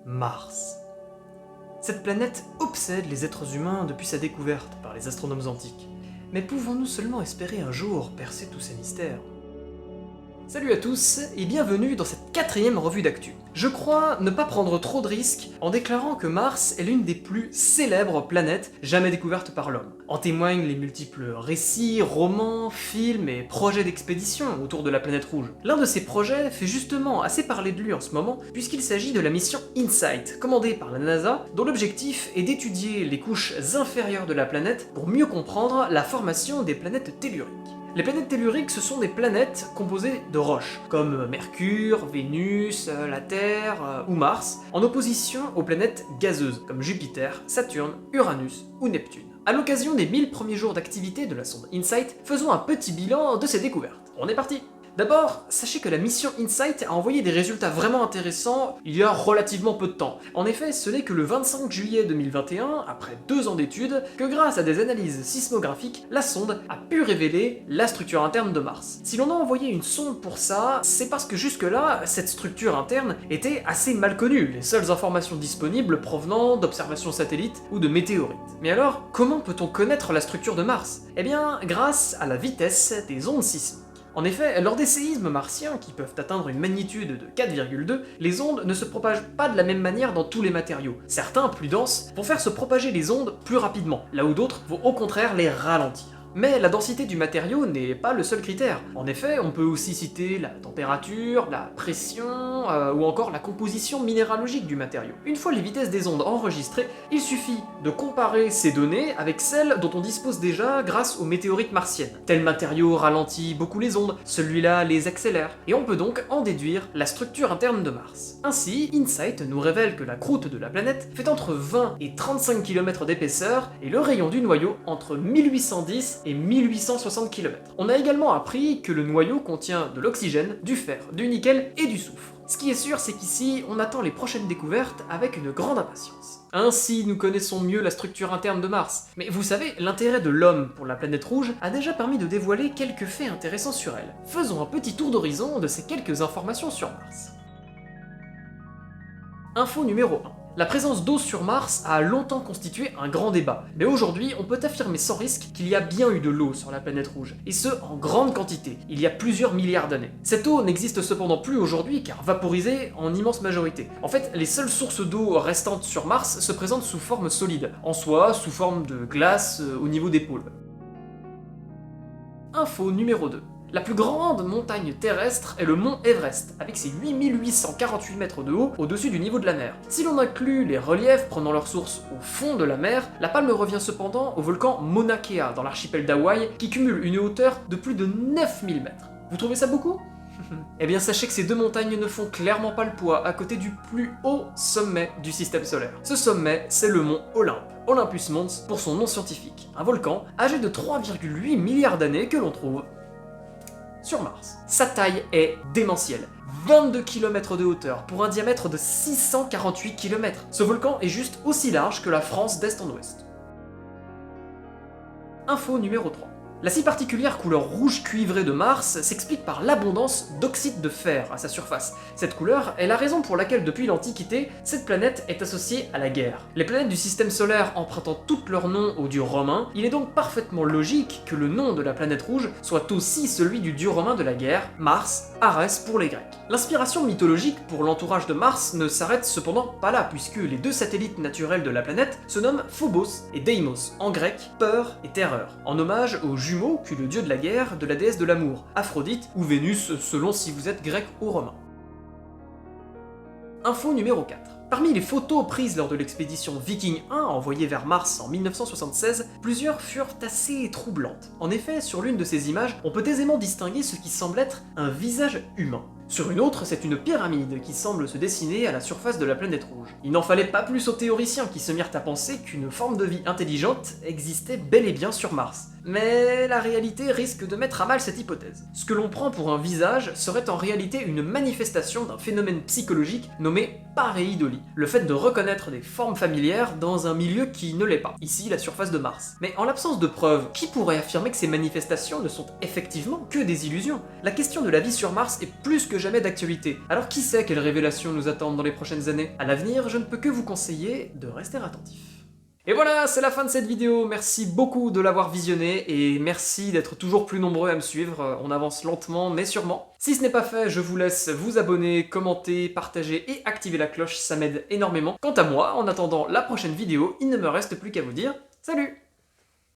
Mars. Cette planète obsède les êtres humains depuis sa découverte par les astronomes antiques. Mais pouvons-nous seulement espérer un jour percer tous ces mystères? Salut à tous et bienvenue dans cette 4ème revue d'actu. Je crois ne pas prendre trop de risques en déclarant que Mars est l'une des plus célèbres planètes jamais découvertes par l'homme. En témoignent les multiples récits, romans, films et projets d'expédition autour de la planète rouge. L'un de ces projets fait justement assez parler de lui en ce moment puisqu'il s'agit de la mission InSight, commandée par la NASA, dont l'objectif est d'étudier les couches inférieures de la planète pour mieux comprendre la formation des planètes telluriques. Les planètes telluriques, ce sont des planètes composées de roches, comme Mercure, Vénus, la Terre ou Mars, en opposition aux planètes gazeuses, comme Jupiter, Saturne, Uranus ou Neptune. À l'occasion des 1000 premiers jours d'activité de la sonde InSight, faisons un petit bilan de ces découvertes. On est parti! D'abord, sachez que la mission InSight a envoyé des résultats vraiment intéressants il y a relativement peu de temps. En effet, ce n'est que le 25 juillet 2021, après 2 ans d'études, que grâce à des analyses sismographiques, la sonde a pu révéler la structure interne de Mars. Si l'on a envoyé une sonde pour ça, c'est parce que jusque-là, cette structure interne était assez mal connue, les seules informations disponibles provenant d'observations satellites ou de météorites. Mais alors, comment peut-on connaître la structure de Mars? Eh bien, grâce à la vitesse des ondes sismiques. En effet, lors des séismes martiens, qui peuvent atteindre une magnitude de 4,2, les ondes ne se propagent pas de la même manière dans tous les matériaux. Certains, plus denses, vont faire se propager les ondes plus rapidement, là où d'autres vont au contraire les ralentir. Mais la densité du matériau n'est pas le seul critère. En effet, on peut aussi citer la température, la pression, ou encore la composition minéralogique du matériau. Une fois les vitesses des ondes enregistrées, il suffit de comparer ces données avec celles dont on dispose déjà grâce aux météorites martiennes. Tel matériau ralentit beaucoup les ondes, celui-là les accélère, et on peut donc en déduire la structure interne de Mars. Ainsi, InSight nous révèle que la croûte de la planète fait entre 20 et 35 km d'épaisseur, et le rayon du noyau entre 1810 et 1860 km. On a également appris que le noyau contient de l'oxygène, du fer, du nickel et du soufre. Ce qui est sûr, c'est qu'ici, on attend les prochaines découvertes avec une grande impatience. Ainsi, nous connaissons mieux la structure interne de Mars. Mais vous savez, l'intérêt de l'homme pour la planète rouge a déjà permis de dévoiler quelques faits intéressants sur elle. Faisons un petit tour d'horizon de ces quelques informations sur Mars. Info numéro 1. La présence d'eau sur Mars a longtemps constitué un grand débat, mais aujourd'hui on peut affirmer sans risque qu'il y a bien eu de l'eau sur la planète rouge, et ce en grande quantité, il y a plusieurs milliards d'années. Cette eau n'existe cependant plus aujourd'hui car vaporisée en immense majorité. En fait, les seules sources d'eau restantes sur Mars se présentent sous forme solide, en soi sous forme de glace au niveau des pôles. Info numéro 2. La plus grande montagne terrestre est le mont Everest, avec ses 8848 mètres de haut au-dessus du niveau de la mer. Si l'on inclut les reliefs prenant leur source au fond de la mer, la palme revient cependant au volcan Mauna Kea dans l'archipel d'Hawaï, qui cumule une hauteur de plus de 9000 mètres. Vous trouvez ça beaucoup? Eh bien sachez que ces deux montagnes ne font clairement pas le poids à côté du plus haut sommet du système solaire. Ce sommet, c'est le mont Olympe. Olympus Mons pour son nom scientifique, un volcan âgé de 3,8 milliards d'années que l'on trouve sur Mars. Sa taille est démentielle. 22 km de hauteur pour un diamètre de 648 km. Ce volcan est juste aussi large que la France d'est en ouest. Info numéro 3. La si particulière couleur rouge cuivré de Mars s'explique par l'abondance d'oxyde de fer à sa surface. Cette couleur est la raison pour laquelle depuis l'Antiquité, cette planète est associée à la guerre. Les planètes du système solaire empruntant toutes leurs noms au dieu romain, il est donc parfaitement logique que le nom de la planète rouge soit aussi celui du dieu romain de la guerre, Mars, Arès pour les Grecs. L'inspiration mythologique pour l'entourage de Mars ne s'arrête cependant pas là, puisque les deux satellites naturels de la planète se nomment Phobos et Deimos, en grec, peur et terreur, en hommage aux jumeaux qu'eut le dieu de la guerre de la déesse de l'amour, Aphrodite ou Vénus selon si vous êtes grec ou romain. Info numéro 4. Parmi les photos prises lors de l'expédition Viking 1 envoyée vers Mars en 1976, plusieurs furent assez troublantes. En effet, sur l'une de ces images, on peut aisément distinguer ce qui semble être un visage humain. Sur une autre, c'est une pyramide qui semble se dessiner à la surface de la planète rouge. Il n'en fallait pas plus aux théoriciens qui se mirent à penser qu'une forme de vie intelligente existait bel et bien sur Mars. Mais la réalité risque de mettre à mal cette hypothèse. Ce que l'on prend pour un visage serait en réalité une manifestation d'un phénomène psychologique nommé pareidolie, le fait de reconnaître des formes familières dans un milieu qui ne l'est pas, ici la surface de Mars. Mais en l'absence de preuves, qui pourrait affirmer que ces manifestations ne sont effectivement que des illusions? La question de la vie sur Mars est plus que jamais d'actualité. Alors qui sait quelles révélations nous attendent dans les prochaines années? À l'avenir, je ne peux que vous conseiller de rester attentif. Et voilà, c'est la fin de cette vidéo, merci beaucoup de l'avoir visionnée, et merci d'être toujours plus nombreux à me suivre, on avance lentement mais sûrement. Si ce n'est pas fait, je vous laisse vous abonner, commenter, partager et activer la cloche, ça m'aide énormément. Quant à moi, en attendant la prochaine vidéo, il ne me reste plus qu'à vous dire salut!